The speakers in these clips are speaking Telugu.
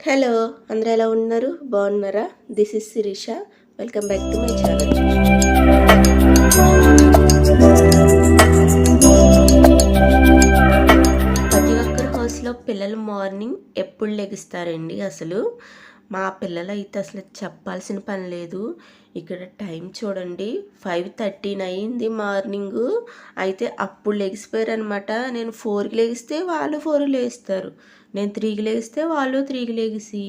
హలో! అందరూ ఎలా ఉన్నారు? బాగున్నారా? This is Shirisha. Welcome back to my channel. ప్రతి ఒక్కరి హౌస్‌లో పిల్లలు మార్నింగ్ ఎప్పుడు లెగుస్తారండి అసలు? మా పిల్లలైతే అసలు చెప్పాల్సిన పని లేదు. ఇక్కడ టైం చూడండి 5:13 అయింది మార్నింగు. అయితే అప్పుడు లెగిసిపోయారనమాట. నేను 4కి లెగిస్తే వాళ్ళు 4కి లెగుస్తారు. నేను 3కి లెగిస్తే వాళ్ళు 3కి లెగిసి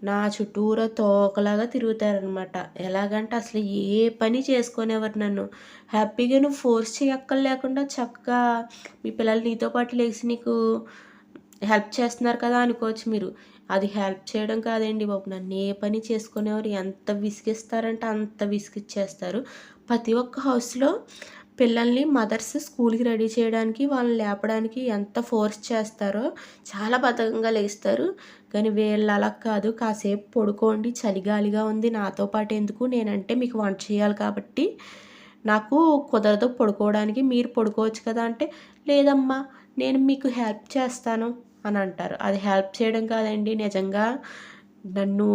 నా చుట్టూరా తోకలాగా తిరుగుతారనమాట. ఎలాగంటే అసలు ఏ పని చేసుకోనివ్వరు నన్ను. హ్యాపీగా నువ్వు ఫోర్స్ చేయక్కర్లేకుండా చక్కగా మీ పిల్లలు నీతో పాటు లెగిసి నీకు హెల్ప్ చేస్తున్నారు కదా అనుకోవచ్చు మీరు. అది హెల్ప్ చేయడం కాదండి బాబు. నన్ను ఏ పని చేసుకునేవారు ఎంత విసిగిస్తారంటే అంత విసిగిచ్చేస్తారు. ప్రతి ఒక్క హౌస్‌లో పిల్లల్ని మదర్స్ స్కూల్‌కి రెడీ చేయడానికి, వాళ్ళని లేపడానికి ఎంత ఫోర్స్ చేస్తారో చాలా బద్ధకంగా లెగిస్తారు. కానీ వీళ్ళు అలా కాదు. కాసేపు పడుకోండి, చలిగాలిగా ఉంది, నాతో పాటు ఎందుకు, నేనంటే మీకు వంట చేయాలి కాబట్టి నాకు కుదరదు పడుకోవడానికి, మీరు పడుకోవచ్చు కదా అంటే, లేదమ్మా నేను మీకు హెల్ప్ చేస్తాను అని అంటారు. అది హెల్ప్ చేయడం కాదండి, నిజంగా నన్ను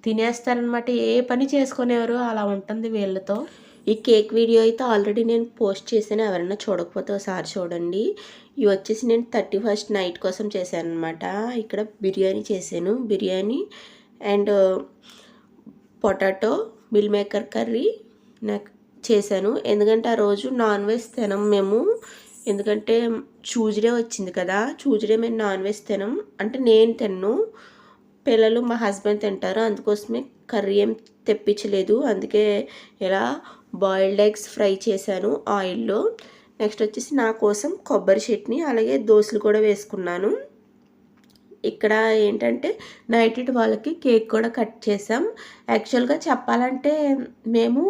తినేస్తారనమాట. ఏ పని చేసుకునేవారు అలా ఉంటుంది వీళ్ళతో. ఈ కేక్ వీడియో అయితే ఆల్రెడీ నేను పోస్ట్ చేశాను. ఎవరైనా చూడకపోతే ఒకసారి చూడండి. ఇవి వచ్చేసి నేను 31st నైట్ కోసం చేశాను అనమాట. ఇక్కడ బిర్యానీ చేశాను. Biryani and potato meal maker curry నాకు చేశాను. ఎందుకంటే ఆ రోజు నాన్ వెజ్ తినం మేము. ఎందుకంటే ట్యూస్డే వచ్చింది కదా, ట్యూస్డే మేము నాన్ వెజ్ తినం. అంటే నేను తిన్ను, పిల్లలు మా హస్బెండ్ తింటారు. అందుకోసమే కర్రీ ఏం తెప్పించలేదు. అందుకే ఇలా బాయిల్డ్ ఎగ్స్ ఫ్రై చేశాను ఆయిల్లో. నెక్స్ట్ వచ్చేసి నా కోసం కొబ్బరి చట్నీ అలాగే దోశలు కూడా వేసుకున్నాను. ఇక్కడ ఏంటంటే నైట్ వాళ్ళకి కేక్ కూడా కట్ చేసాం. యాక్చువల్గా చెప్పాలంటే మేము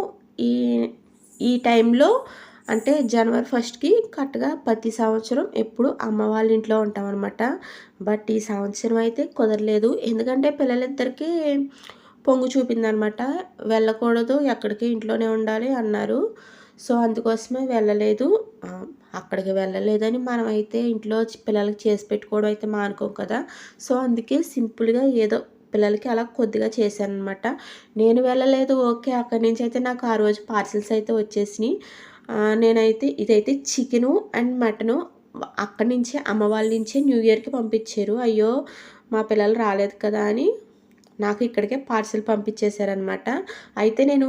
ఈ ఈ టైంలో అంటే జనవరి 1కి కరెక్ట్గా ప్రతి సంవత్సరం ఎప్పుడు అమ్మ వాళ్ళ ఇంట్లో ఉంటామన్నమాట. బట్ ఈ సంవత్సరం అయితే కుదరలేదు. ఎందుకంటే పిల్లలిద్దరికీ పొంగు చూపిందనమాట. వెళ్ళకూడదు, ఎక్కడికి ఇంట్లోనే ఉండాలి అన్నారు. సో అందుకోసమే వెళ్ళలేదు. అక్కడికి వెళ్ళలేదని మనమైతే ఇంట్లో పిల్లలకి చేసి పెట్టుకోవడం అయితే మానుకోం కదా. సో అందుకే సింపుల్గా ఏదో పిల్లలకి అలా కొద్దిగా చేశాను అనమాట. నేను వెళ్ళలేదు ఓకే. అక్కడి నుంచి అయితే నాకు ఆ రోజు పార్సిల్స్ అయితే వచ్చేసినాయి. నేనైతే ఇదైతే చికెను అండ్ మటను అక్కడి నుంచే అమ్మ వాళ్ళ నుంచే న్యూ ఇయర్కి పంపించారు. అయ్యో మా పిల్లలు రాలేదు కదా అని నాకు ఇక్కడికే పార్సిల్ పంపించేశారనమాట. అయితే నేను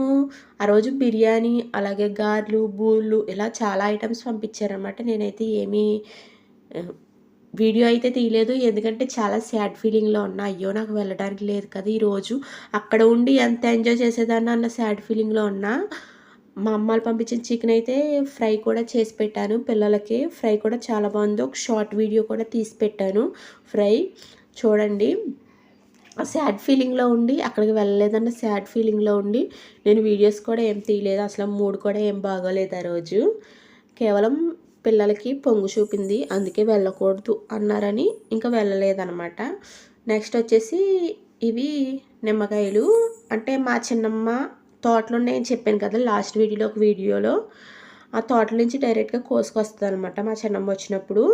ఆ రోజు బిర్యానీ అలాగే గారెలు బూరెలు ఇలా చాలా ఐటమ్స్ పంపించారనమాట. నేనైతే ఏమీ వీడియో అయితే తీయలేదు. ఎందుకంటే చాలా సాడ్ ఫీలింగ్లో ఉన్నా. అయ్యో నాకు వెళ్ళడానికి లేదు కదా ఈరోజు, అక్కడ ఉండి ఎంత ఎంజాయ్ చేసేదాన్ని అన్న సాడ్ ఫీలింగ్లో ఉన్నా. మా అమ్మాలు పంపించిన చికెన్ అయితే ఫ్రై కూడా చేసి పెట్టాను పిల్లలకి. ఫ్రై కూడా చాలా బాగుంది. ఒక షార్ట్ వీడియో కూడా తీసి పెట్టాను ఫ్రై చూడండి. సాడ్ ఫీలింగ్లో ఉండి అక్కడికి వెళ్ళలేదన్న సాడ్ ఫీలింగ్లో ఉండి నేను వీడియోస్ కూడా ఏం తీయలేదు. అసలు మూడ్ కూడా ఏం బాగోలేదు ఆ రోజు. కేవలం పిల్లలకి పొంగు చూపింది అందుకే వెళ్ళకూడదు అన్నారని ఇంకా వెళ్ళలేదన్నమాట. నెక్స్ట్ వచ్చేసి ఇవి నిమ్మకాయలు. అంటే మా చిన్నమ్మ తోటలో ఉన్నాయని చెప్పాను కదా లాస్ట్ వీడియోలో ఒక వీడియోలో. ఆ తోటల నుంచి డైరెక్ట్గా కోసుకొస్తుంది అనమాట మా చిన్నమ్మ వచ్చినప్పుడు.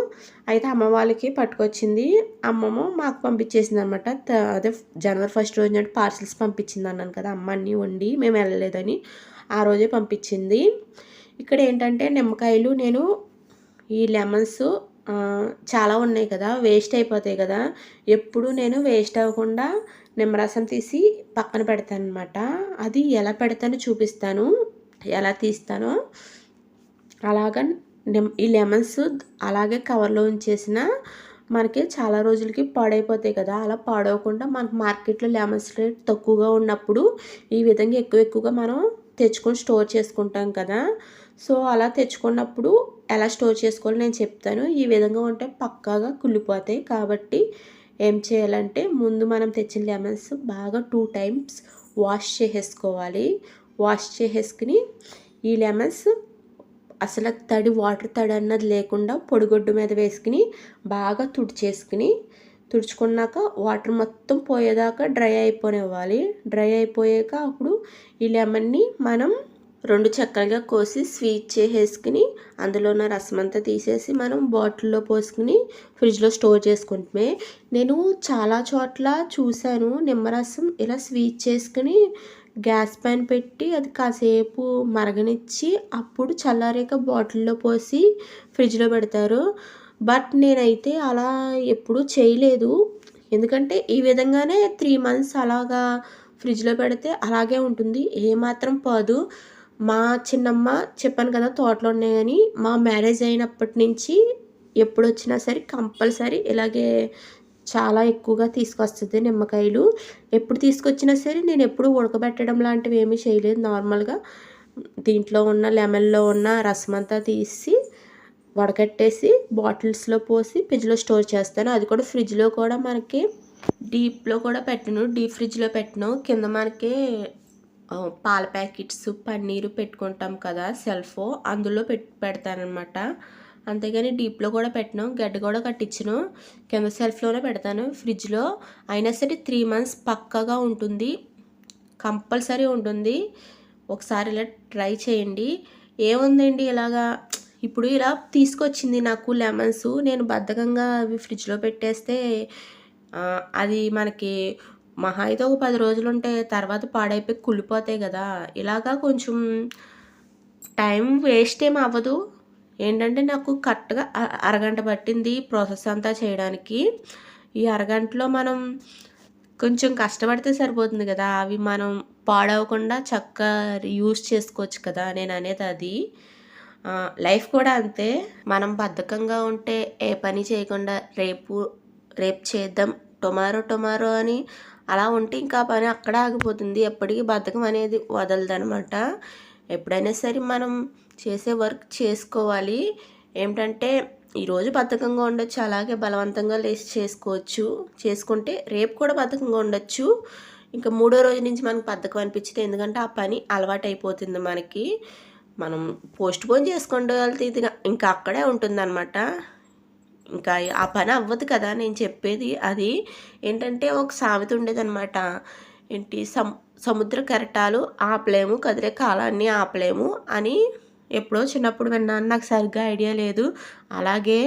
అయితే అమ్మ వాళ్ళకి పట్టుకొచ్చింది, అమ్మమ్మ మాకు పంపించేసింది అనమాట. అదే జనవరి 1 రోజు నాడు పార్సిల్స్ పంపించింది అన్నాను కదా, అమ్మ అన్నీ వండి మేము వెళ్ళలేదని ఆ రోజే పంపించింది. ఇక్కడ ఏంటంటే నిమ్మకాయలు నేను ఈ లెమన్స్ చాలా ఉన్నాయి కదా, వేస్ట్ అయిపోతాయి కదా. ఎప్పుడు నేను వేస్ట్ అవ్వకుండా నిమ్మరసం తీసి పక్కన పెడతాను అనమాట. అది ఎలా పెడతానో చూపిస్తాను, ఎలా తీస్తానో. అలాగా ఈ లెమన్స్ అలాగే కవర్లో ఉంచేసిన మనకి చాలా రోజులకి పాడైపోతాయి కదా. అలా పాడవకుండా మనకు మార్కెట్లో లెమన్స్ రేట్ తక్కువగా ఉన్నప్పుడు ఈ విధంగా ఎక్కువగా మనం తెచ్చుకొని స్టోర్ చేసుకుంటాం కదా. సో అలా తెచ్చుకున్నప్పుడు ఎలా స్టోర్ చేసుకోవాలో నేను చెప్తాను. ఈ విధంగా ఉంటే పక్కాగా కుళ్ళిపోతాయి. కాబట్టి ఏం చేయాలంటే ముందు మనం తెచ్చిన లెమన్స్ బాగా 2 టైమ్స్ వాష్ చేసేసుకోవాలి. వాష్ చేసేసుకుని ఈ లెమన్స్ అసలు వాటర్ తడి అన్నది లేకుండా పొడిగుడ్డు మీద వేసుకుని బాగా తుడుచుకున్నాక వాటర్ మొత్తం పోయేదాకా డ్రై అయిపోనివ్వాలి. డ్రై అయిపోయాక అప్పుడు ఈ లెమన్ని మనం 2 చెక్కలుగా కోసి స్వీట్ చేసేసుకుని అందులో ఉన్న రసం అంతా తీసేసి మనం బాటిల్లో పోసుకుని ఫ్రిడ్జ్లో స్టోర్ చేసుకుంటే నేను చాలా చోట్ల చూశాను నిమ్మరసం ఇలా స్వీట్ చేసుకుని గ్యాస్ పైన పెట్టి అది కాసేపు మరగనిచ్చి అప్పుడు చల్లారాక బాటిల్లో పోసి ఫ్రిడ్జ్లో పెడతారు. బట్ నేనైతే అలా ఎప్పుడూ చేయలేదు. ఎందుకంటే ఈ విధంగానే 3 మంత్స్ అలాగా ఫ్రిడ్జ్లో పెడితే అలాగే ఉంటుంది, ఏమాత్రం పోదు. మా చిన్నమ్మ చెప్పాను కదా తోటలో ఉన్నాయని, మా మ్యారేజ్ అయినప్పటి నుంచి ఎప్పుడొచ్చినా సరే కంపల్సరీ ఇలాగే చాలా ఎక్కువగా తీసుకొస్తుంది నిమ్మకాయలు. ఎప్పుడు తీసుకొచ్చినా సరే నేను ఎప్పుడు ఉడకబెట్టడం లాంటివి ఏమీ చేయలేదు. నార్మల్గా దీంట్లో ఉన్న లెమన్లో ఉన్న రసం అంతా తీసి వడకట్టేసి బాటిల్స్లో పోసి ఫ్రిడ్జ్లో స్టోర్ చేస్తాను. అది కూడా ఫ్రిడ్జ్లో కూడా మనకి డీప్లో కూడా పెట్టను, డీప్ ఫ్రిడ్జ్లో పెట్టను. కింద మనకి పాల ప్యాకెట్స్ పన్నీరు పెట్టుకుంటాం కదా సెల్ఫ్, అందులో పెడతానమాట. అంతేగాని డీప్లో కూడా పెట్టను, గడ్డ కూడా కట్టించను, కింద సెల్ఫ్లోనే పెడతాను. ఫ్రిడ్జ్లో అయినా సరే 3 మంత్స్ పక్కాగా ఉంటుంది, కంపల్సరీ ఉంటుంది. ఒకసారి ఇలా ట్రై చేయండి. ఏముందండి ఇలాగా ఇప్పుడు ఇలా తీసుకొచ్చింది నాకు లెమన్స్, నేను బద్ధకంగా అవి ఫ్రిడ్జ్లో పెట్టేస్తే అది మనకి మహా అయితే ఒక 10 రోజులు ఉంటే తర్వాత పాడైపోయి కుళ్ళిపోతాయి కదా. ఇలాగా కొంచెం టైం వేస్ట్ ఏం అవ్వదు. ఏంటంటే నాకు కరెక్ట్గా అరగంట పట్టింది ప్రాసెస్ అంతా చేయడానికి. ఈ అరగంటలో మనం కొంచెం కష్టపడితే సరిపోతుంది కదా, అవి మనం పాడవకుండా చక్కగా యూస్ చేసుకోవచ్చు కదా, నేను అనేది అది. లైఫ్ కూడా అంతే, మనం బద్ధకంగా ఉంటే ఏ పని చేయకుండా రేపు చేద్దాం, టొమారో అని అలా ఉంటే ఇంకా పని అక్కడే ఆగిపోతుంది. ఎప్పటికీ బద్ధకం అనేది వదలదనమాట. ఎప్పుడైనా సరే మనం చేసే వర్క్ చేసుకోవాలి. ఏమిటంటే ఈరోజు బద్ధకంగా ఉండొచ్చు, అలాగే బలవంతంగా లేచి చేసుకుంటే రేపు కూడా బద్ధకంగా ఉండొచ్చు. ఇంకా 3వ రోజు నుంచి మనకు బద్ధకం అనిపించింది, ఎందుకంటే ఆ పని అలవాటు అయిపోతుంది మనకి. మనం పోస్ట్పోన్ చేసుకుంటూ వెళ్తే ఇది ఇంకా అక్కడే ఉంటుందన్నమాట. ఇంకా ఆ పని అవ్వదు కదా. నేను చెప్పేది అది. ఏంటంటే ఒక సామెత ఉండేదన్నమాట, ఏంటి సముద్ర కెరటాలు ఆపలేము, కదిలే కాలాన్ని ఆపలేము అని ఎప్పుడో చిన్నప్పుడు విన్నాను, నాకు సరిగ్గా ఐడియా లేదు. అలాగే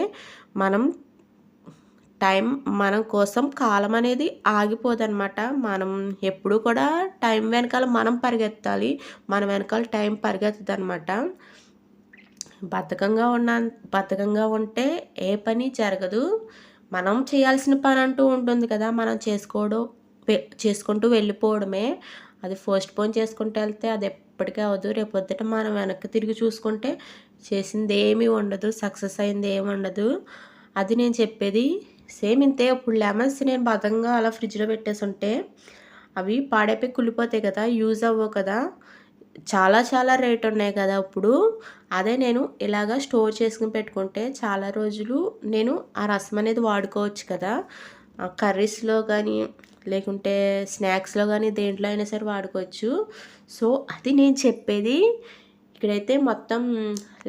మనం కోసం కాలం అనేది ఆగిపోదన్నమాట. మనం ఎప్పుడు కూడా టైం వెనకాల మనం పరిగెత్తాలి, మన వెనకాల టైం పరిగెత్తదు అనమాట. బద్ధకంగా ఉంటే ఏ పని జరగదు. మనం చేయాల్సిన పని అంటూ ఉంటుంది కదా, మనం చేసుకుంటూ వెళ్ళిపోవడమే. అది పోస్ట్పోన్ చేసుకుంటూ వెళ్తే అది ఎప్పటికీ అవ్వదు. రేపొద్దుట మనం వెనక్కి తిరిగి చూసుకుంటే చేసింది ఏమీ ఉండదు, సక్సెస్ అయింది ఏమి ఉండదు. అది నేను చెప్పేది. సేమ్ ఇంతే. ఇప్పుడు లెమన్స్ నేను బద్ధకంగా అలా ఫ్రిడ్జ్లో పెట్టేసి ఉంటే అవి పాడైపోయి కుళ్ళిపోతాయి కదా, యూజ్ అవ్వవు కదా. చాలా రేట్ ఉన్నాయి కదా ఇప్పుడు. అదే నేను ఇలాగా స్టోర్ చేసుకుని పెట్టుకుంటే చాలా రోజులు నేను ఆ రసం అనేది వాడుకోవచ్చు కదా, కర్రీస్లో కానీ లేకుంటే స్నాక్స్లో కానీ దేంట్లో అయినా సరే వాడుకోవచ్చు. సో అది నేను చెప్పేది. ఇక్కడైతే మొత్తం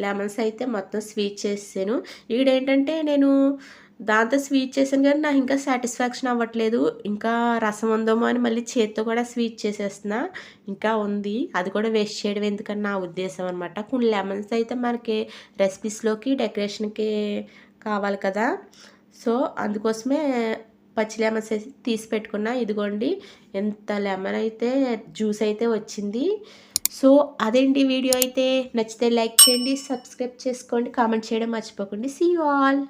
లెమన్స్ అయితే మొత్తం స్వీట్ చేసాను. ఇక్కడేంటంటే నేను దాంతో స్వీట్ చేశాను కానీ నాకు ఇంకా సాటిస్ఫాక్షన్ అవ్వట్లేదు. ఇంకా రసం ఉందేమో అని మళ్ళీ చేత్తో కూడా స్వీట్ చేసేస్తున్నా. ఇంకా ఉంది, అది కూడా వేస్ట్ చేయడం ఎందుకని నా ఉద్దేశం అనమాట. కొన్ని లెమన్స్ అయితే మనకి రెసిపీస్లోకి డెకరేషన్కి కావాలి కదా, సో అందుకోసమే పచ్చి లెమన్స్ అయితే తీసి పెట్టుకున్నా. ఇదిగోండి ఎంత లెమన్ అయితే జ్యూస్ అయితే వచ్చింది. సో అదేంటి వీడియో అయితే. నచ్చితే లైక్ చేయండి, సబ్స్క్రైబ్ చేసుకోండి, కామెంట్ చేయడం మర్చిపోకండి. See you all.